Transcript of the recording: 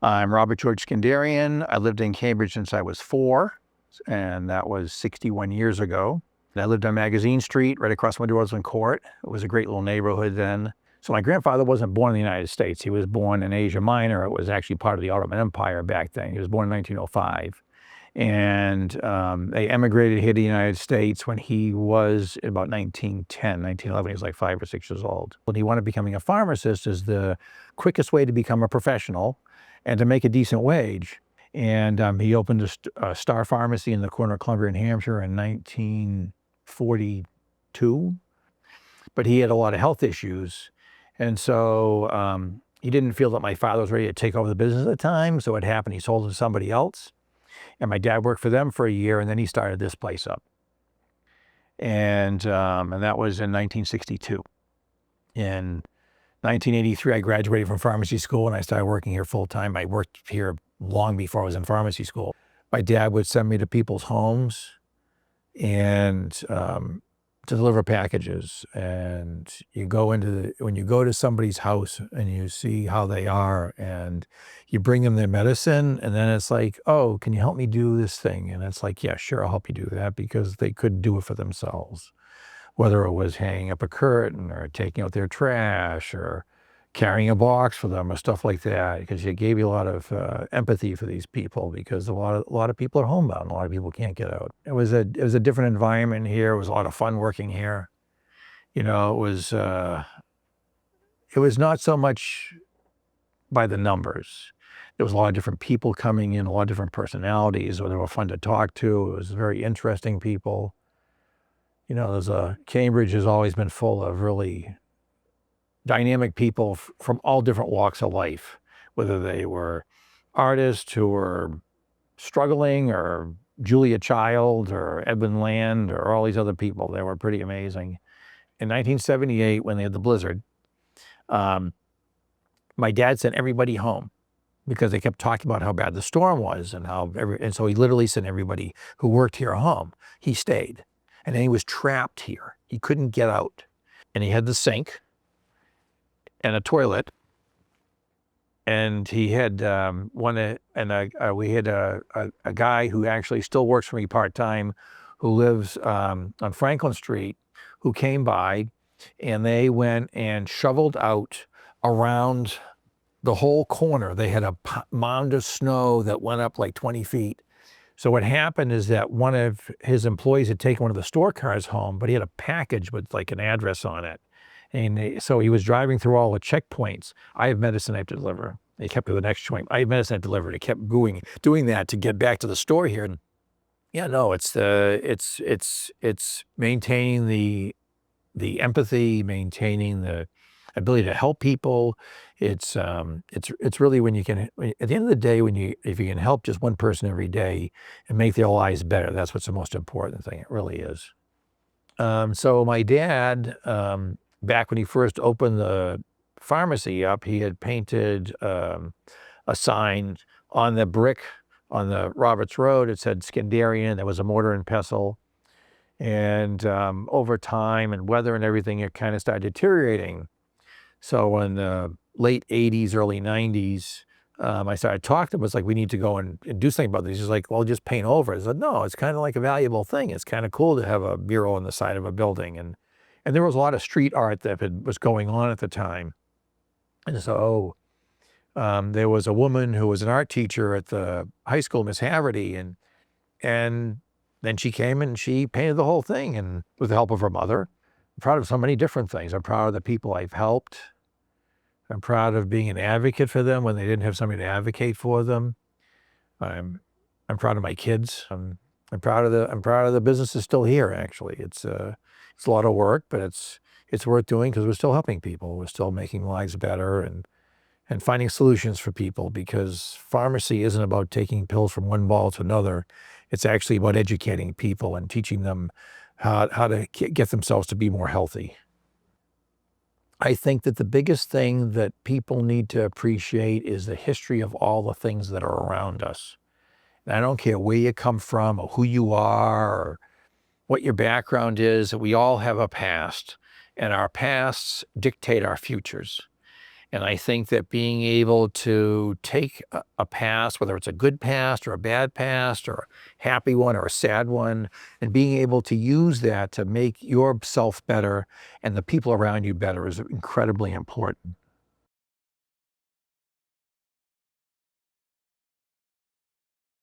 I'm Robert George Skendarian. I lived in Cambridge since I was 4, and that was 61 years ago. I lived on Magazine Street, right across from Roseland Court. It was a great little neighborhood then. So my grandfather wasn't born in the United States. He was born in Asia Minor. It was actually part of the Ottoman Empire back then. He was born in 1905. And they emigrated here to the United States when he was about 1910, 1911. He was like 5 or 6 years old. When he wanted becoming a pharmacist is the quickest way to become a professional and to make a decent wage. And he opened a Star Pharmacy in the corner of Columbia and Hampshire in 1942. But he had a lot of health issues. And so he didn't feel that my father was ready to take over the business at the time. So what happened, he sold it to somebody else. And my dad worked for them for a year, and then he started this place up. And that was in 1962. In 1983, I graduated from pharmacy school, and I started working here full time. I worked here long before I was in pharmacy school. My dad would send me to people's homes and to deliver packages. And when you go to somebody's house and you see how they are and you bring them their medicine, and then it's like, oh, can you help me do this thing? And it's like, yeah, sure, I'll help you do that, because they couldn't do it for themselves. Whether it was hanging up a curtain or taking out their trash or carrying a box for them or stuff like that, because it gave you a lot of empathy for these people, because a lot of people are homebound. A lot of people can't get out. It was a different environment here. It was a lot of fun working here. You know, it was not so much by the numbers. There was a lot of different people coming in, a lot of different personalities, or they were fun to talk to. It was very interesting people. You know, Cambridge has always been full of really dynamic people from all different walks of life, whether they were artists who were struggling, or Julia Child, or Edwin Land, or all these other people. They were pretty amazing. In 1978, when they had the blizzard, my dad sent everybody home because they kept talking about how bad the storm was, and so he literally sent everybody who worked here home. He stayed, and then he was trapped here. He couldn't get out, and he had the sink and a toilet, and he had we had a guy who actually still works for me part-time, who lives on Franklin Street, who came by, and they went and shoveled out around the whole corner. They had a mound of snow that went up like 20 feet. So what happened is that one of his employees had taken one of the store cars home, but he had a package with like an address on it. And so he was driving through all the checkpoints. I have medicine I have to deliver. He kept to the next checkpoint. I have medicine I have to deliver. He kept doing that to get back to the store here. And yeah, no, it's maintaining the empathy, maintaining the ability to help people. It's really when you can, at the end of the day, if you can help just one person every day and make their lives better, that's what's the most important thing. It really is. So my dad, back when he first opened the pharmacy up, he had painted a sign on the brick on the Roberts Road. It said Skendarian. There was a mortar and pestle. And over time and weather and everything, it kind of started deteriorating. So in the late 80s, early 90s, I started talking to him. It's like, we need to go and do something about this. He's like, well, just paint over it. I said, no, it's kind of like a valuable thing. It's kind of cool to have a mural on the side of a building. And there was a lot of street art that was going on at the time. And so there was a woman who was an art teacher at the high school, Miss Haverty, and then she came and she painted the whole thing, and with the help of her mother. I'm proud of so many different things. I'm proud of the people I've helped. I'm proud of being an advocate for them when they didn't have somebody to advocate for them. I'm proud of my kids. I'm proud of the business is still here. Actually, it's a lot of work, but it's worth doing because we're still helping people. We're still making lives better and finding solutions for people, because pharmacy isn't about taking pills from one bottle to another. It's actually about educating people and teaching them how to get themselves to be more healthy. I think that the biggest thing that people need to appreciate is the history of all the things that are around us. And I don't care where you come from or who you are or what your background is, we all have a past, and our pasts dictate our futures. And I think that being able to take a past, whether it's a good past or a bad past or a happy one or a sad one, and being able to use that to make yourself better and the people around you better is incredibly important.